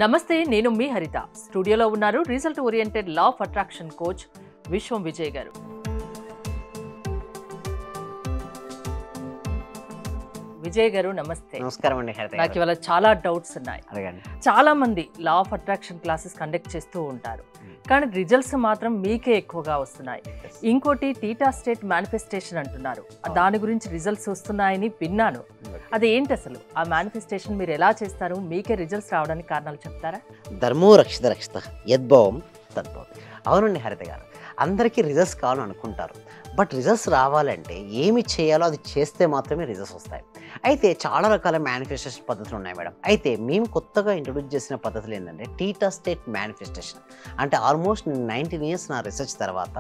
నమస్తే, నేను మీ హరిత. స్టూడియోలో ఉన్నారు result oriented law of attraction coach విశ్వం విజయ్ గారు. విజయ్ గారు నమస్తే. నమస్కారం అండి హరిత. నాకు ఇవాళ చాలా డౌట్స్ ఉన్నాయి. చాలా మంది law of attraction classes conduct చేస్తూ ఉంటారు, కానీ రిజల్ట్స్ మాత్రం మీకే ఎక్కువగా వస్తున్నాయి. ఇంకోటి టీటా స్టేట్ మేనిఫెస్టేషన్ అంటున్నారు, దాని గురించి రిజల్ట్స్ వస్తున్నాయని విన్నాను. అది ఏంటి అసలు? ఆ మేనిఫెస్టేషన్ మీరు ఎలా చేస్తారు? మీకే రిజల్ట్స్ రావడానికి కారణాలు చెప్తారా? ధర్మో రక్షిత రక్షిత యద్భావం తద్భవం. అవునండి హరిత గారు, అందరికీ రిజల్ట్స్ కావాలని అనుకుంటారు, బట్ రిజల్ట్స్ రావాలంటే ఏమి చేయాలో అది చేస్తే మాత్రమే రిజల్ట్స్ వస్తాయి. అయితే చాలా రకాల మేనిఫెస్టేషన్ పద్ధతులు ఉన్నాయి మేడం. అయితే మేము కొత్తగా ఇంట్రొడ్యూస్ చేసిన పద్ధతులు ఏంటంటే టీటా స్టేట్ మేనిఫెస్టేషన్. అంటే ఆల్మోస్ట్ 19 ఇయర్స్ నా రీసెర్చ్ తర్వాత,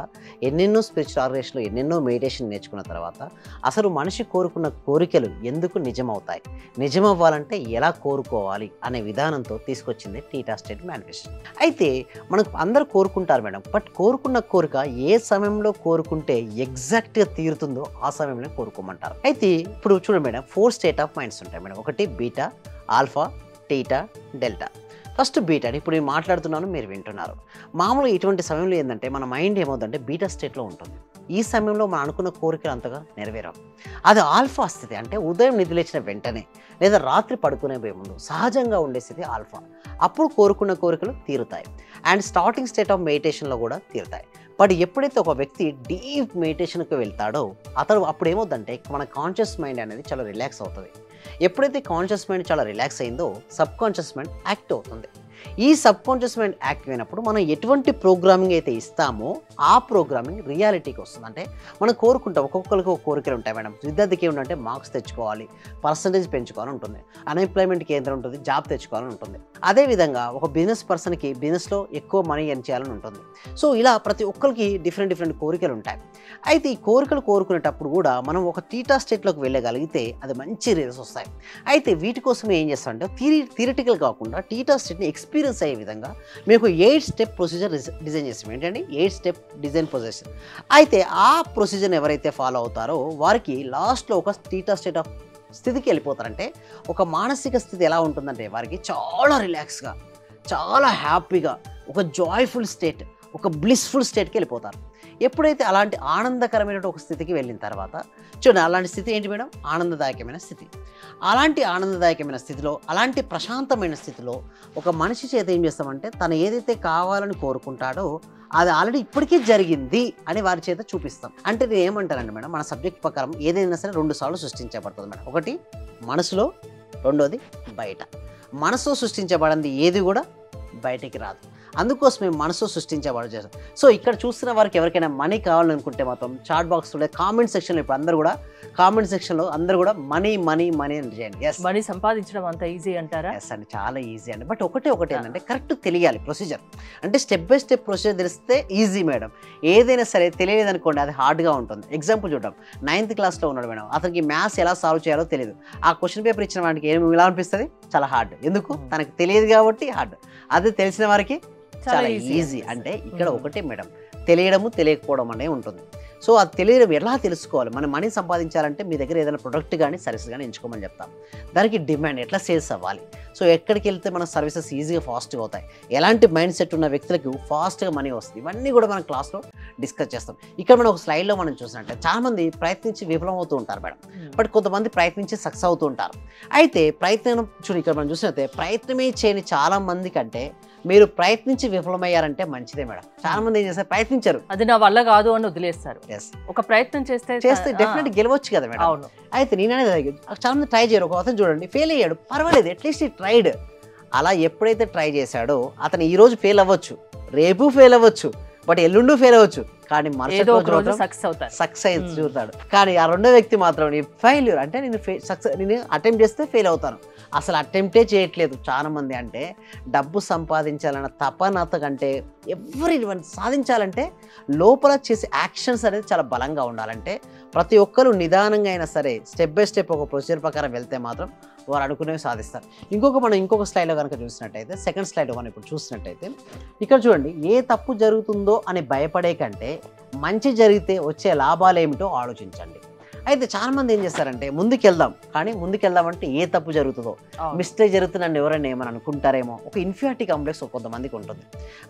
ఎన్నెన్నో స్పిరిచువల్ ఆర్గనైజేషన్లో ఎన్నెన్నో మెడిటేషన్ నేర్చుకున్న తర్వాత అసలు మనిషి కోరుకున్న కోరికలు ఎందుకు నిజమవుతాయి, నిజమవ్వాలంటే ఎలా కోరుకోవాలి అనే విధానంతో తీసుకొచ్చింది టీటా స్టేట్ మేనిఫెస్టేషన్. అయితే మనకు అందరూ కోరుకుంటారు మేడం, బట్ కోరుకున్న కోరిక ఏ సమయంలో కోరుకుంటే ఎగ్జాక్ట్గా తీరుతుందో ఆ సమయంలో కోరుకోమంటారు. అయితే ఇప్పుడు చూడండి మేడం, 4 స్టేట్ ఆఫ్ మైండ్స్ ఉంటాయి మేడం. ఒకటి beta, alpha, theta, delta. First beta. ఇప్పుడు నేను మాట్లాడుతున్నాను, మీరు వింటున్నారు. మామూలుగా ఇటువంటి సమయంలో ఏంటంటే మన మైండ్ ఏమవుతుందంటే బీటా స్టేట్లో ఉంటుంది. ఈ సమయంలో మనం అనుకున్న కోరికలు అంతగా నెరవేరాం. అది ఆల్ఫా స్థితి, అంటే ఉదయం నిద్రలేచిన వెంటనే లేదా రాత్రి పడుకునే ముందు సహజంగా ఉండే స్థితి ఆల్ఫా. అప్పుడు కోరుకున్న కోరికలు తీరుతాయి. అండ్ స్టార్టింగ్ స్టేట్ ఆఫ్ మెడిటేషన్లో కూడా తీరుతాయి. బట్ ఎప్పుడైతే ఒక వ్యక్తి డీప్ మెడిటేషన్కి వెళ్తాడో అతను అప్పుడు ఏమవుతుందంటే మన కాన్షియస్ మైండ్ అనేది చాలా రిలాక్స్ అవుతుంది. ఎప్పుడైతే కాన్షియస్ మైండ్ చాలా రిలాక్స్ అయిందో సబ్ కాన్షియస్ మైండ్ యాక్టివ్ అవుతుంది. ఈ సబ్ కాన్షియస్ మైండ్ యాక్టివ్ అయినప్పుడు మనం ఎటువంటి ప్రోగ్రామింగ్ అయితే ఇస్తామో ఆ ప్రోగ్రామింగ్ రియాలిటీకి వస్తుంది. అంటే మనం కోరుకుంటాం, ఒక్కొక్కరికి ఒక కోరికలు ఉంటాయి మేడం. విద్యార్థికి ఏమిటంటే మార్క్స్ తెచ్చుకోవాలి, పర్సంటేజ్ పెంచుకోవాలని ఉంటుంది. అన్ఎంప్లాయ్మెంట్కి ఏంటంటే ఉంటుంది, జాబ్ తెచ్చుకోవాలని ఉంటుంది. అదేవిధంగా ఒక బిజినెస్ పర్సన్కి బిజినెస్లో ఎక్కువ మనీ ఎర్న్ చేయాలని ఉంటుంది. సో ఇలా ప్రతి ఒక్కరికి డిఫరెంట్ కోరికలు ఉంటాయి. అయితే ఈ కోరికలు కోరుకునేటప్పుడు కూడా మనం ఒక టీటా స్టేట్లోకి వెళ్ళగలిగితే అది మంచి రిజల్ట్స్ వస్తాయి. అయితే వీటి కోసం ఏం చేస్తామంటే థియరిటికల్ కాకుండా టీటా స్టేట్ని ఎక్స్పీరియన్స్ అయ్యే విధంగా మీకు 8 స్టెప్ ప్రొసీజర్ డిజైన్ చేస్తాం. ఏంటంటే 8 స్టెప్ డిజైన్ ప్రొసీజర్. అయితే ఆ ప్రొసీజర్ ఎవరైతే ఫాలో అవుతారో వారికి లాస్ట్లో ఒక టీటా స్టేట్ ఆఫ్ స్థితికి వెళ్ళిపోతారంటే ఒక మానసిక స్థితి ఎలా ఉంటుందంటే వారికి చాలా రిలాక్స్గా, చాలా హ్యాపీగా, ఒక జాయ్ఫుల్ స్టేట్, ఒక బ్లిస్ఫుల్ స్టేట్కి వెళ్ళిపోతారు. ఎప్పుడైతే అలాంటి ఆనందకరమైన ఒక స్థితికి వెళ్ళిన తర్వాత చూడండి, అలాంటి స్థితి ఏంటి మేడం? ఆనందదాయకమైన స్థితి. అలాంటి ఆనందదాయకమైన స్థితిలో, అలాంటి ప్రశాంతమైన స్థితిలో ఒక మనిషి చేత ఏం చేస్తామంటే తను ఏదైతే కావాలని కోరుకుంటాడో అది ఆల్రెడీ ఇప్పటికీ జరిగింది అని వారి చేత చూపిస్తాం. అంటే నేను ఏమంటానండి మేడం, మన సబ్జెక్ట్ ప్రకారం ఏదైనా సరే 2 సార్లు సృష్టించబడుతుంది మేడం. ఒకటి మనసులో, రెండోది బయట. మనసులో సృష్టించబడింది ఏది కూడా బయటికి రాదు. అందుకోసమే మనసు సృష్టించబడి చేస్తాం. సో ఇక్కడ చూస్తున్న వారికి ఎవరికైనా మనీ కావాలనుకుంటే మాత్రం చాట్ బాక్స్లో, కామెంట్ సెక్షన్లో, ఇప్పుడు అందరూ కూడా కామెంట్ సెక్షన్లో అందరూ కూడా మనీ మనీ మనీ అని చేయండి. ఎస్, మనీ సంపాదించడం అంత ఈజీ అంటారా? ఎస్ అండి, చాలా ఈజీ అండి. బట్ ఒకటి ఏంటంటే కరెక్ట్ తెలియాలి ప్రొసీజర్. అంటే స్టెప్ బై స్టెప్ ప్రొసీజర్ తెలిస్తే ఈజీ మేడం. ఏదైనా సరే తెలియలేదు అనుకోండి అది హార్డ్గా ఉంటుంది. ఎగ్జాంపుల్ చూద్దాం, 9th క్లాస్లో ఉన్నాడు మేడం, అతనికి మ్యాథ్స్ ఎలా సాల్వ్ చేయాలో తెలియదు. ఆ క్వశ్చన్ పేపర్ ఇచ్చిన వాడికి ఎలా అనిపిస్తుంది? చాలా హార్డ్. ఎందుకు? తనకు తెలియదు కాబట్టి హార్డ్. అదే తెలిసిన వారికి చాలా ఈజీ. అంటే ఇక్కడ ఒకటే మేడం, తెలియడము తెలియకపోవడం అనేది ఉంటుంది. సో అది తెలియడం ఎలా తెలుసుకోవాలి? మనం మనీ సంపాదించాలంటే మీ దగ్గర ఏదైనా ప్రొడక్ట్ కానీ సర్వీస్ కానీ ఎంచుకోమని చెప్తాం. దానికి డిమాండ్ ఎట్లా సేల్స్ అవ్వాలి, సో ఎక్కడికి వెళ్తే మన సర్వీసెస్ ఈజీగా ఫాస్ట్గా అవుతాయి, ఎలాంటి మైండ్ సెట్ ఉన్న వ్యక్తులకు ఫాస్ట్గా మనీ వస్తుంది, ఇవన్నీ కూడా మనం క్లాస్లో డిస్కస్ చేస్తాం. ఇక్కడ మనం ఒక స్లైడ్లో మనం చూసినట్టే చాలామంది ప్రయత్నించి విఫలం అవుతూ ఉంటారు మేడం, బట్ కొంతమంది ప్రయత్నించి సక్సెస్ అవుతూ ఉంటారు. అయితే ప్రయత్నం చూడండి, ఇక్కడ మనం చూసినట్టే ప్రయత్నమే చేయని చాలా మంది కంటే మీరు ప్రయత్నించి విఫలమయ్యారంటే మంచిదే మేడం. చాలా మంది ఏం చేస్తారు, ప్రయత్నించారు, అది నా వల్ల కాదు అని వదిలేస్తారు. ఒక ప్రయత్నం చేస్తే డెఫినెట్ గెలవచ్చు కదా మేడం. అవును. అయితే నేననేది చాలా మంది ట్రై చేయరు. ఒక అతను చూడండి ఫెయిల్ అయ్యాడు, పర్వాలేదు, అట్లీస్ట్ ఈ ట్రైడ్. అలా ఎప్పుడైతే ట్రై చేశాడో అతను ఈ రోజు ఫెయిల్ అవ్వచ్చు, రేపు ఫెయిల్ అవ్వచ్చు, బట్ ఎల్లుండి ఫెయిల్ అవ్వచ్చు, కానీ సక్సెస్ అయ్యి చూస్తాడు. కానీ ఆ రెండో వ్యక్తి మాత్రం ఫెయిల్యూర్ అంటే నేను అటెంప్ట్ చేస్తే ఫెయిల్ అవుతాను, అసలు అటెంప్టే చేయట్లేదు. చాలా మంది అంటే డబ్బు సంపాదించాలన్న తపనత కంటే సాధించాలంటే లోపల చేసే యాక్షన్స్ అనేది చాలా బలంగా ఉండాలంటే ప్రతి ఒక్కరు నిదానంగా అయినా సరే స్టెప్ బై స్టెప్ ఒక ప్రొసీజర్ ప్రకారం వెళ్తే మాత్రం వారు అనుకునేవి సాధిస్తారు. ఇంకొక స్లైడ్లో కనుక చూసినట్టయితే, సెకండ్ స్లైడ్లో మనం ఇప్పుడు చూసినట్టయితే ఇక్కడ చూడండి, ఏ తప్పు జరుగుతుందో అని భయపడే కంటే మంచి జరిగితే వచ్చే లాభాలు ఏమిటో ఆలోచించండి. అయితే చాలా మంది ఏం చేస్తారంటే ముందుకెళ్దాం, కానీ ముందుకెళ్దామంటే ఏ తప్పు జరుగుతుందో, మిస్టేక్ జరుగుతుంది, నన్ను ఎవరైనా ఏమని అనుకుంటారేమో, ఒక ఇన్ఫియారిటీ కాంప్లెక్స్ కొంతమందికి ఉంటుంది.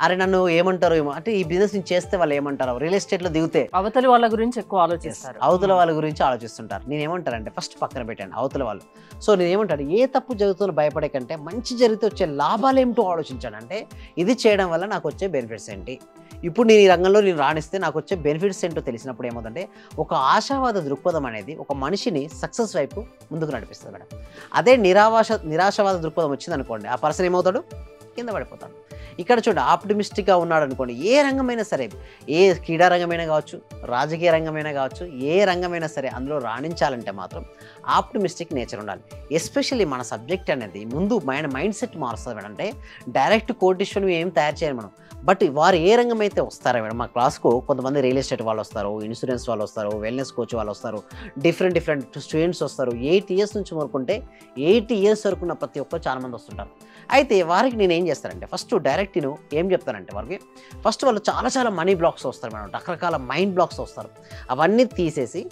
అరే నన్ను ఏమంటారో ఏమో, అంటే ఈ బిజినెస్ నేను చేస్తే వాళ్ళు ఏమంటారో, రియల్ ఎస్టేట్లో దిగితే అవతల వాళ్ళ గురించి ఎక్కువ ఆలోచిస్తారు, అవతల వాళ్ళ గురించి ఆలోచిస్తుంటారు. నేను ఏమంటారంటే ఫస్ట్ పక్కన పెట్టండి అవతల వాళ్ళు. సో నేను ఏమంటాను, ఏ తప్పు జరుగుతుందో భయపడే కంటే మంచి జరిగితే వచ్చే లాభాలు ఏమిటో ఆలోచించాను. అంటే ఇది చేయడం వల్ల నాకు వచ్చే బెనిఫిట్స్ ఏంటి, ఇప్పుడు నేను ఈ రంగంలో నేను రాణిస్తే నాకు వచ్చే బెనిఫిట్స్ ఏంటో తెలిసినప్పుడు ఏమవుతుందంటే ఒక ఆశావాద దృక్పథం అనేది ఒక మనిషిని సక్సెస్ వైపు ముందుకు నడిపిస్తుంది మేడం. అదే నిరాశవాద దృక్పథం వచ్చింది అనుకోండి, ఆ పర్సన్ ఏమవుతాడు, కింద పడిపోతాడు. ఇక్కడ చూడండి, ఆప్టిమిస్టిక్గా ఉన్నాడు అనుకోండి, ఏ రంగమైనా సరే, ఏ క్రీడా రంగమైనా కావచ్చు, రాజకీయ రంగమైనా కావచ్చు, ఏ రంగమైనా సరే అందులో రాణించాలంటే మాత్రం ఆప్టిమిస్టిక్ నేచర్ ఉండాలి. ఎస్పెషల్లీ మన సబ్జెక్ట్ అనేది ముందు మైండ్ సెట్ మారుస్తుంది మేడం. అంటే డైరెక్ట్ కోటిషన్ ఏం తయారు చేయాలి మనం, బట్ వారు ఏ రంగం అయితే వస్తారో మేడం, మా క్లాస్కు కొంతమంది రియల్ ఎస్టేట్ వాళ్ళు వస్తారు, ఇన్సూరెన్స్ వాళ్ళు వస్తారు, వెల్నెస్ కోచ్ వాళ్ళు వస్తారు, డిఫరెంట్ స్టూడెంట్స్ వస్తారు. 8 years నుంచి వరకుంటే 80 years వరకు ఉన్న ప్రతి ఒక్కరు చాలా మంది వస్తుంటారు. అయితే వారికి నేను ఏం చేస్తానంటే ఫస్ట్ డైరెక్ట్ నేను ఏం చెప్తానంటే వారికి ఫస్ట్ వాళ్ళు చాలా మనీ బ్లాక్స్ వస్తారు మేడం, రకరకాల మైండ్ బ్లాక్స్ వస్తారు. అవన్నీ తీసేసి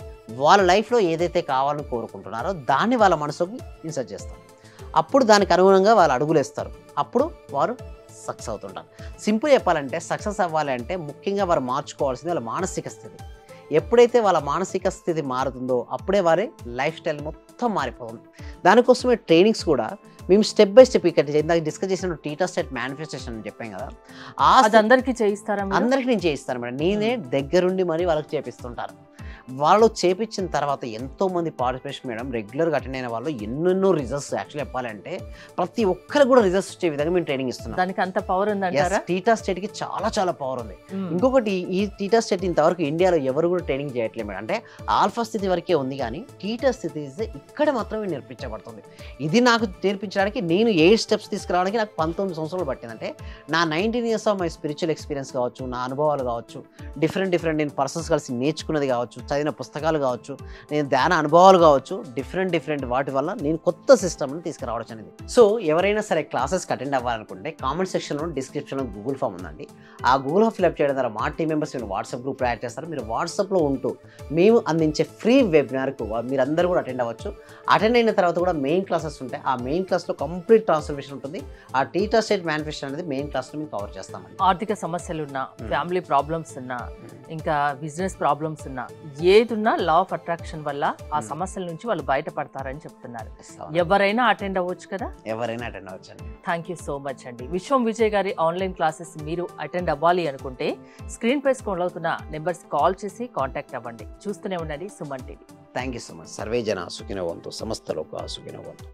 వాళ్ళ లైఫ్లో ఏదైతే కావాలని కోరుకుంటున్నారో దాన్ని వాళ్ళ మనసుకి ఇన్సర్ట్ చేస్తారు. అప్పుడు దానికి అనుగుణంగా వాళ్ళు అడుగులు వేస్తారు, అప్పుడు వారు సక్సెస్ అవుతుంటారు. సింపుల్ చెప్పాలంటే సక్సెస్ అవ్వాలి అంటే ముఖ్యంగా వారు మార్చుకోవాల్సింది వాళ్ళ మానసిక స్థితి. ఎప్పుడైతే వాళ్ళ మానసిక స్థితి మారుతుందో అప్పుడే వారి లైఫ్ స్టైల్ మొత్తం మారిపోతుంది. దానికోసమే ట్రైనింగ్స్ కూడా మేము స్టెప్ బై స్టెప్ ఇక్కడ ఇందాక డిస్కస్ చేసిన టీటా స్టేట్ మేనిఫెస్టేషన్ అని చెప్పాం కదా, అది అందరికీ చేయిస్తారా? అందరికీ నేను చేయిస్తాను మేడం, నేనే దగ్గరుండి మరి వాళ్ళకి చేపిస్తుంటారు. వాళ్ళు చేపించిన తర్వాత ఎంతోమంది పార్టిసిపేషన్ మేడం, రెగ్యులర్గా అటెండ్ అయిన వాళ్ళు ఎన్నెన్నో రిజల్ట్స్, యాక్చువల్లీ చెప్పాలంటే ప్రతి ఒక్కరికి కూడా రిజల్ట్స్ వచ్చే విధంగా మేము ట్రైనింగ్ ఇస్తున్నాం. దానికి అంత పవర్ ఉందంటారా? టీటా స్టేట్కి చాలా పవర్ ఉంది. ఇంకొకటి, ఈ టీటా స్టేట్ ఇంతవరకు ఇండియాలో ఎవరు కూడా ట్రైనింగ్ చేయట్లేదు మేడం. అంటే ఆల్ఫా స్థితి వరకే ఉంది, కానీ టీటా స్థితి ఇక్కడ మాత్రమే నేర్పించబడుతుంది. ఇది నాకు నేర్పించడానికి నేను 8 steps తీసుకురావడానికి నాకు 19 సంవత్సరాలు పట్టింది. అంటే నా 19 years of my spiritual experience కావచ్చు, నా అనుభవాలు కావచ్చు, డిఫరెంట్ నేను పర్సన్స్ కలిసి నేర్చుకున్నది కావచ్చు, చదివిన పుస్తకాలు కావచ్చు, నేను ధ్యాన అనుభవాలు కావచ్చు, డిఫరెంట్ వాటి వల్ల నేను కొత్త సిస్టమ్ని తీసుకురావడం అనేది. సో ఎవరైనా సరే క్లాసెస్కి అటెండ్ అవ్వాలనుకుంటే కామెంట్ సెక్షన్లో డిస్క్రిప్షన్లో గూగుల్ ఫామ్ ఉందండి. ఆ గూగుల్ ఫామ్ ఫిల్అప్ చేయడం ద్వారా మా టీం మెంబర్స్ మీరు వాట్సాప్ గ్రూప్ యాడ్ చేస్తారు. మీరు వాట్సాప్లో ఉంటూ మేము అందించే ఫ్రీ వెబినార్కు మీరందరూ కూడా అటెండ్ అవ్వచ్చు. అటెండ్ అయిన తర్వాత కూడా మెయిన్ క్లాసెస్ ఉంటాయి. ఆ మెయిన్ క్లాస్లో కంప్లీట్ ట్రాన్స్ఫర్మేషన్ ఉంటుంది. ఆ టీటా స్టేట్ మేనిఫెస్టేషన్ అనేది మెయిన్ క్లాస్లో మేము కవర్ చేస్తామండి. ఆర్థిక సమస్యలు ఉన్నా, ఫ్యామిలీ ప్రాబ్లమ్స్ ఉన్నా, ఇంకా బిజినెస్ ప్రాబ్లమ్స్ ఉన్నా, ఏదున్నా లా ఆఫ్ అట్రాక్షన్ వల్ల ఆ సమస్యల నుంచి వాళ్ళు బయటపడతారని చెప్తున్నారు. ఎవరైనా అటెండ్ అవ్వచ్చు కదా? ఎవరైనా అటెండ్ అవ్వచ్చు అండి. థ్యాంక్ యూ సో మచ్ అండి. విశ్వం విజయ్ గారి ఆన్లైన్ క్లాసెస్ మీరు అటెండ్ అవ్వాలి అనుకుంటే స్క్రీన్ పై స్క్రోల్ అవుతున్న నెంబర్స్ కాల్ చేసి కాంటాక్ట్ అవ్వండి. చూస్తూనే ఉండండి Suman TV. Thank you so much. Survey జన సుఖినో భవంతు, సమస్త లోకా సుఖినో భవంతు.